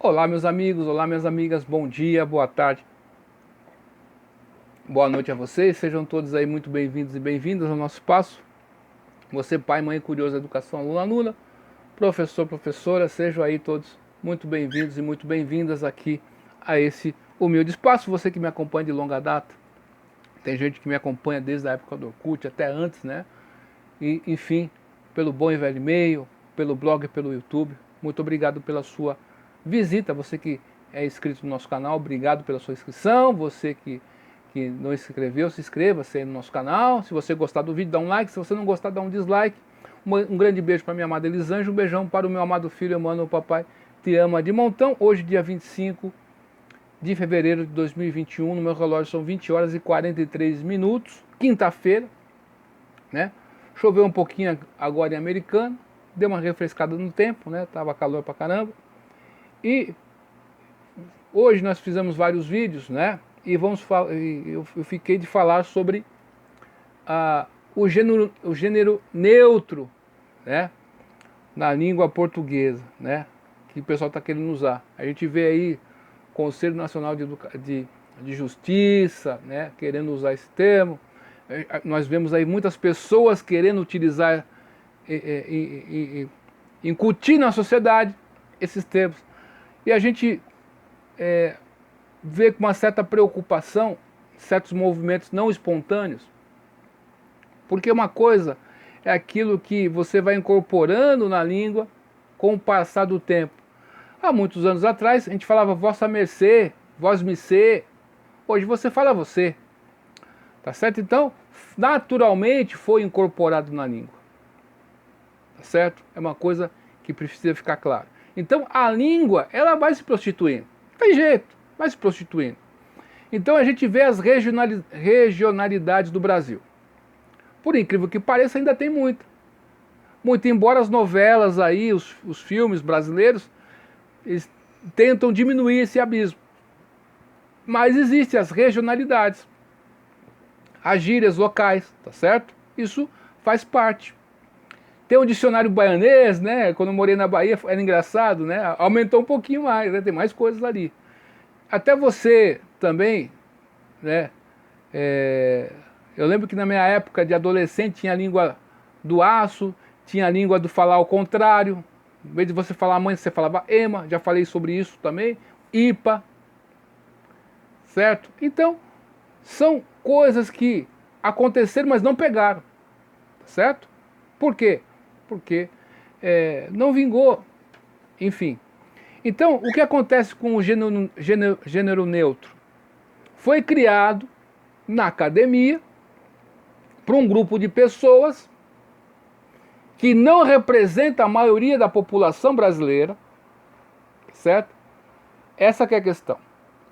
Olá meus amigos, olá minhas amigas, bom dia, boa tarde, boa noite a vocês, sejam todos aí muito bem-vindos e bem-vindas ao nosso espaço. Você pai, mãe, curioso, educação, aluno, aluna, professor, professora, sejam aí todos muito bem-vindos e muito bem-vindas aqui a esse humilde espaço. Você que me acompanha de longa data, tem gente que me acompanha desde a época do Orkut, até antes, né? E enfim, pelo bom e velho e-mail, pelo blog, pelo YouTube, muito obrigado pela sua visita, você que é inscrito no nosso canal, obrigado pela sua inscrição, você que não se inscreveu, se inscreva-se aí no nosso canal, se você gostar do vídeo, dá um like, se você não gostar, dá um dislike. Um grande beijo para minha amada Elisângela, um beijão para o meu amado filho Emmanuel, papai te ama de montão. Hoje, dia 25 de fevereiro de 2021, no meu relógio são 20 horas e 43 minutos, quinta-feira, né? Choveu um pouquinho agora em Americana, deu uma refrescada no tempo, né? Tava calor pra caramba. E hoje nós fizemos vários vídeos, né? E eu fiquei de falar sobre o gênero neutro, né? Na língua portuguesa, né? Que o pessoal está querendo usar. A gente vê aí o Conselho Nacional de Justiça, né? Querendo usar esse termo. Nós vemos aí muitas pessoas querendo utilizar, incutir na sociedade esses termos. E a gente vê com uma certa preocupação certos movimentos não espontâneos, porque uma coisa é aquilo que você vai incorporando na língua com o passar do tempo. Há muitos anos atrás a gente falava vossa mercê, vós me ser, hoje você fala você, tá certo? Então, naturalmente foi incorporado na língua, tá certo? É uma coisa que precisa ficar clara. Então a língua, ela vai se prostituindo, não tem jeito, vai se prostituindo. Então a gente vê as regionalidades do Brasil. Por incrível que pareça, ainda tem muito. Muito, embora as novelas aí, os filmes brasileiros, eles tentam diminuir esse abismo. Mas existem as regionalidades, as gírias locais, tá certo? Isso faz parte. Tem um dicionário baianês, né? Quando eu morei na Bahia era engraçado, né? Aumentou um pouquinho mais, né? Tem mais coisas ali. Até você também, né? Eu lembro que na minha época de adolescente tinha a língua do aço, tinha a língua do falar ao contrário. Em vez de você falar mãe, você falava ema, já falei sobre isso também. Ipa, certo? Então, são coisas que aconteceram, mas não pegaram, certo? Por quê? Porque não vingou, enfim. Então, o que acontece com o gênero neutro? Foi criado na academia por um grupo de pessoas que não representa a maioria da população brasileira, certo? Essa que é a questão.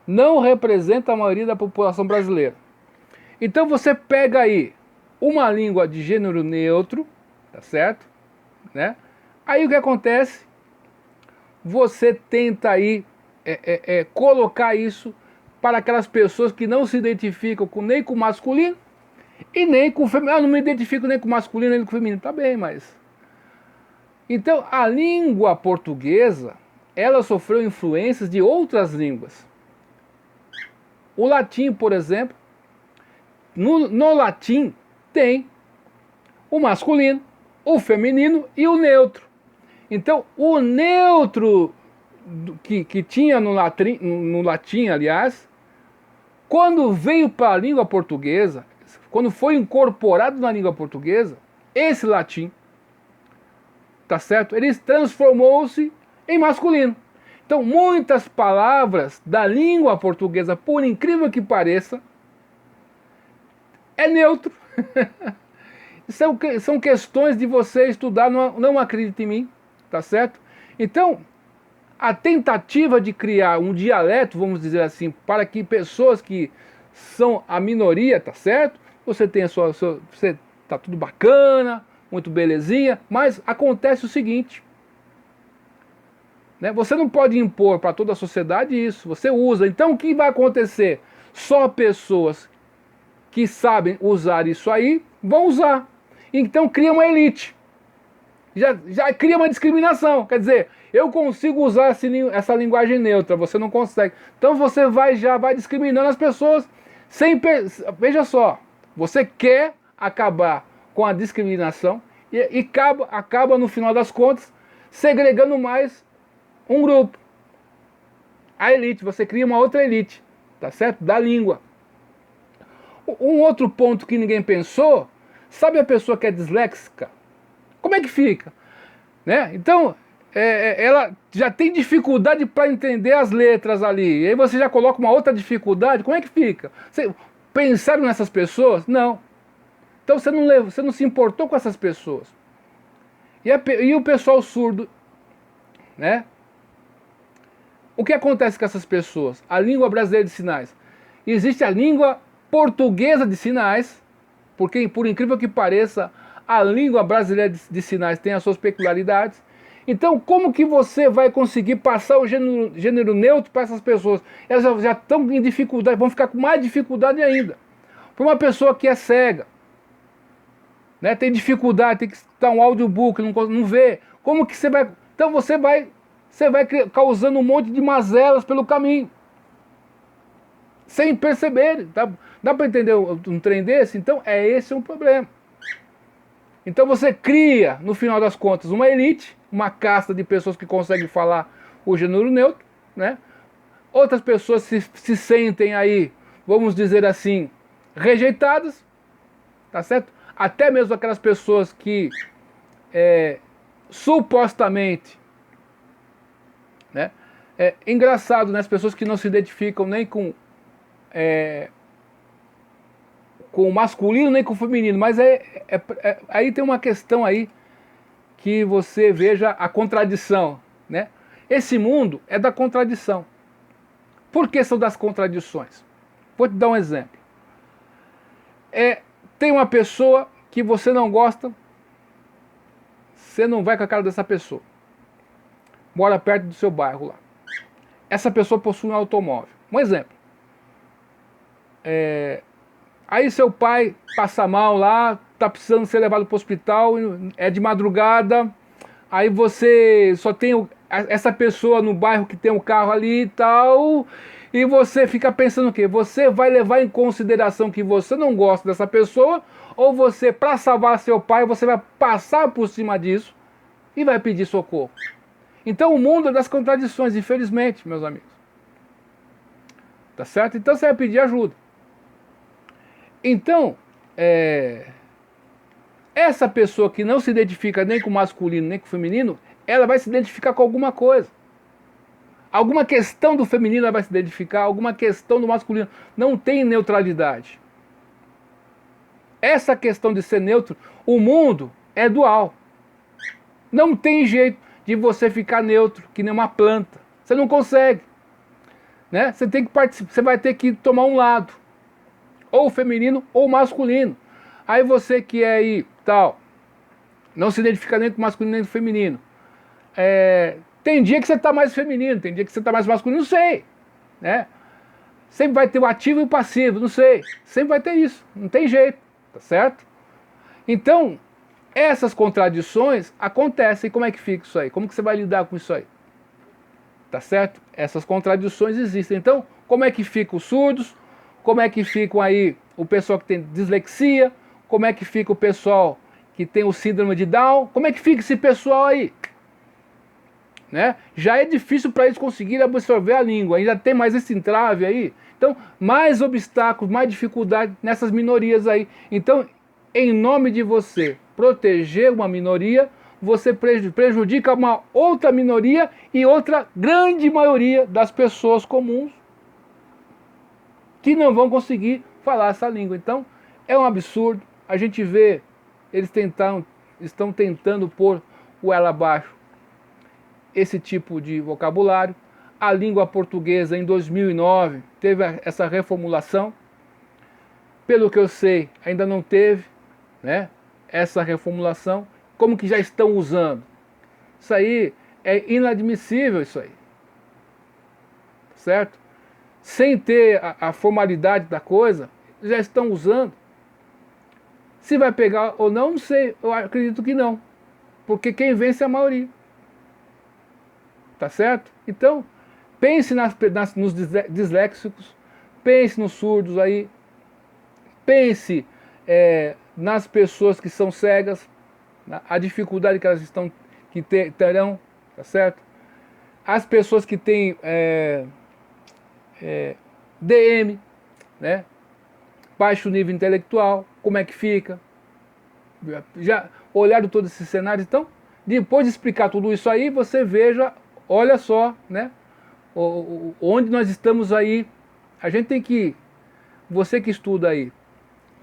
Não representa a maioria da população brasileira. Então você pega aí uma língua de gênero neutro, tá certo? Né? Aí o que acontece? Você tenta aí colocar isso para aquelas pessoas que não se identificam nem com o masculino e nem com o feminino. Eu não me identifico nem com o masculino nem com o feminino. Tá bem, mas... Então, a língua portuguesa, ela sofreu influências de outras línguas. O latim, por exemplo, no latim tem o masculino, o feminino e o neutro. Então, o neutro que tinha no latim, aliás, quando veio para a língua portuguesa, quando foi incorporado na língua portuguesa, esse latim, tá certo? Ele transformou-se em masculino. Então, muitas palavras da língua portuguesa, por incrível que é neutro. São questões de você estudar, não acredite em mim, tá certo? Então, a tentativa de criar um dialeto, vamos dizer assim, para que pessoas que são a minoria, tá certo? Você tem você tá tudo bacana, muito belezinha, mas acontece o seguinte, né? Você não pode impor para toda a sociedade isso, você usa. Então o que vai acontecer? Só pessoas que sabem usar isso aí vão usar. Então cria uma elite. já cria uma discriminação. Quer dizer, eu consigo usar essa linguagem neutra, você não consegue. Então você já vai discriminando as pessoas sem... Veja só, você quer acabar com a discriminação e acaba, no final das contas, segregando mais um grupo. A elite, você cria uma outra elite, tá certo? Da língua. Um outro ponto que ninguém pensou, sabe a pessoa que é disléxica? Como é que fica? Né? Então, ela já tem dificuldade para entender as letras ali, e aí você já coloca uma outra dificuldade, como é que fica? Pensaram nessas pessoas? Não. Então você não se importou com essas pessoas. E o pessoal surdo, né? O que acontece com essas pessoas? A língua brasileira de sinais. Existe a língua portuguesa de sinais, porque, por incrível que pareça, a língua brasileira de sinais tem as suas peculiaridades. Então, como que você vai conseguir passar o gênero neutro para essas pessoas? Elas já estão em dificuldade, vão ficar com mais dificuldade ainda. Para uma pessoa que é cega, né, tem dificuldade, tem que estar um audiobook, não vê. Como que você vai... Então você vai causando um monte de mazelas pelo caminho, sem perceber. Dá para entender um trem desse? Então, esse é um problema. Então você cria, no final das contas, uma elite, uma casta de pessoas que conseguem falar o gênero neutro, né? Outras pessoas se sentem aí, vamos dizer assim, rejeitadas, tá certo? Até mesmo aquelas pessoas que supostamente, né? É engraçado, né? As pessoas que não se identificam nem com o masculino nem com o feminino, mas aí tem uma questão aí que você veja a contradição, né? Esse mundo é da contradição. Por que são das contradições? Vou te dar um exemplo. Tem uma pessoa que você não gosta, você não vai com a cara dessa pessoa. Mora perto do seu bairro lá. Essa pessoa possui um automóvel. Um exemplo. Aí seu pai passa mal lá, tá precisando ser levado para o hospital, é de madrugada, aí você só tem essa pessoa no bairro que tem um carro ali e tal, e você fica pensando o quê? Você vai levar em consideração que você não gosta dessa pessoa, ou você, para salvar seu pai, você vai passar por cima disso e vai pedir socorro. Então o mundo é das contradições, infelizmente, meus amigos. Tá certo? Então você vai pedir ajuda. Então, essa pessoa que não se identifica nem com o masculino nem com o feminino, ela vai se identificar com alguma coisa. Alguma questão do feminino ela vai se identificar, alguma questão do masculino. Não tem neutralidade. Essa questão de ser neutro, o mundo é dual. Não tem jeito de você ficar neutro, que nem uma planta. Você não consegue. Né? Você tem que participar, você vai ter que tomar um lado. Ou feminino ou masculino. Aí você que é aí, tal, não se identifica nem com masculino nem com feminino. Tem dia que você está mais feminino, tem dia que você está mais masculino, não sei. Né? Sempre vai ter o ativo e o passivo, não sei. Sempre vai ter isso, não tem jeito, tá certo? Então, essas contradições acontecem. Como é que fica isso aí? Como que você vai lidar com isso aí? Tá certo? Essas contradições existem. Então, como é que ficam os surdos? Como é que ficam aí o pessoal que tem dislexia? Como é que fica o pessoal que tem o síndrome de Down? Como é que fica esse pessoal aí? Né? Já é difícil para eles conseguirem absorver a língua, ainda tem mais esse entrave aí. Então, mais obstáculos, mais dificuldade nessas minorias aí. Então, em nome de você proteger uma minoria, você prejudica uma outra minoria e outra grande maioria das pessoas comuns que não vão conseguir falar essa língua. Então, é um absurdo. A gente vê, eles estão tentando pôr o ela abaixo esse tipo de vocabulário. A língua portuguesa, em 2009, teve essa reformulação. Pelo que eu sei, ainda não teve, né, essa reformulação. Como que já estão usando? Isso aí é inadmissível, isso aí. Certo? Sem ter a formalidade da coisa, já estão usando. Se vai pegar ou não, não sei, eu acredito que não. porque quem vence é a maioria. Tá certo? Então, pense nos disléxicos, pense nos surdos aí, pense nas pessoas que são cegas, a dificuldade que elas terão, tá certo? As pessoas que têm DM, né? Baixo nível intelectual, como é que fica? Já olharam todo esse cenário? Então, depois de explicar tudo isso aí, você veja, olha só, né? Onde nós estamos aí. A gente tem que, você que estuda aí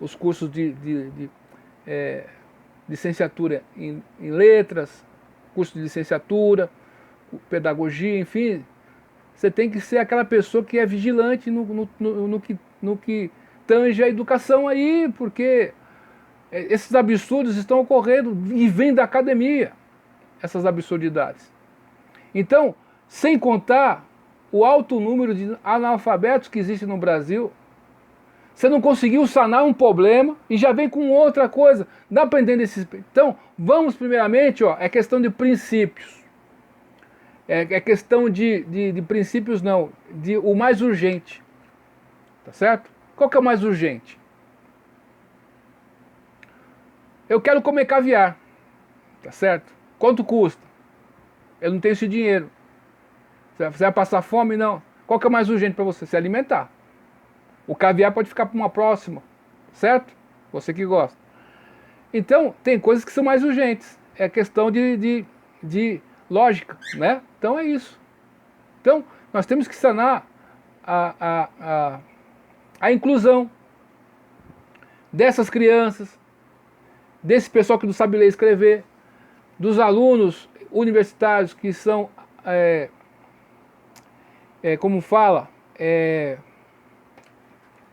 os cursos de licenciatura em letras, curso de licenciatura, pedagogia, enfim, você tem que ser aquela pessoa que é vigilante no que tange a educação aí, porque esses absurdos estão ocorrendo e vêm da academia, essas absurdidades. Então, sem contar o alto número de analfabetos que existe no Brasil, você não conseguiu sanar um problema e já vem com outra coisa. Dá para entender esses... Então, vamos primeiramente, é questão de princípios. É questão de princípios não, de o mais urgente. Tá certo? Qual que é o mais urgente? Eu quero comer caviar. Tá certo? Quanto custa? Eu não tenho esse dinheiro. Você vai passar fome? Não. Qual que é o mais urgente para você? Se alimentar. O caviar pode ficar para uma próxima. Certo? Você que gosta. Então, tem coisas que são mais urgentes. É questão de lógica, né? Então é isso. Então, nós temos que sanar a inclusão dessas crianças, desse pessoal que não sabe ler e escrever, dos alunos universitários que são, como fala,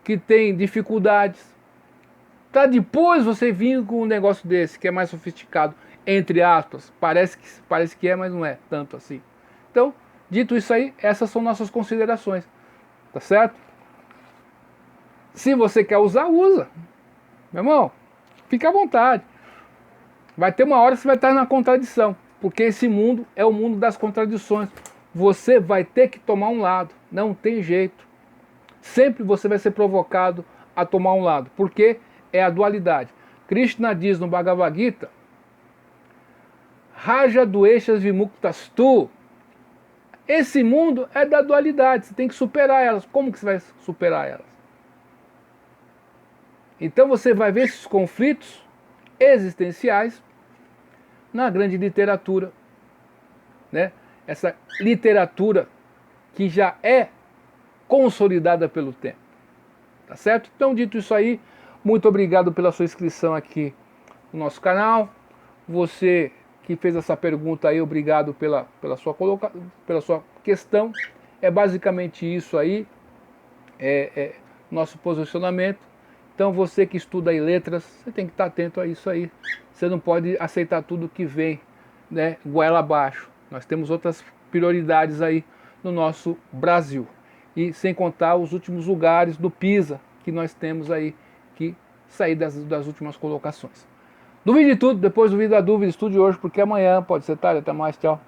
que tem dificuldades, para depois você vir com um negócio desse, que é mais sofisticado, entre aspas, parece que é, mas não é tanto assim. Então, dito isso aí, essas são nossas considerações, tá certo? Se você quer usar, usa. Meu irmão, fica à vontade. Vai ter uma hora que você vai estar na contradição, porque esse mundo é o mundo das contradições. Você vai ter que tomar um lado, não tem jeito. Sempre você vai ser provocado a tomar um lado, porque é a dualidade. Krishna diz no Bhagavad Gita, Raja Dveshas Vimuktas Tu. Esse mundo é da dualidade, você tem que superar elas. Como que você vai superar elas? Então você vai ver esses conflitos existenciais na grande literatura, né? Essa literatura que já é consolidada pelo tempo, tá certo? Então, dito isso aí, muito obrigado pela sua inscrição aqui no nosso canal. Você que fez essa pergunta aí, obrigado pela sua questão. É basicamente isso aí, nosso posicionamento. Então você que estuda aí letras, você tem que estar atento a isso aí. Você não pode aceitar tudo que vem, né, goela abaixo. Nós temos outras prioridades aí no nosso Brasil. E sem contar os últimos lugares do PISA que nós temos aí que sair das últimas colocações. Duvide de tudo, depois duvide da dúvida, estude hoje, porque amanhã pode ser tarde. Até mais, tchau.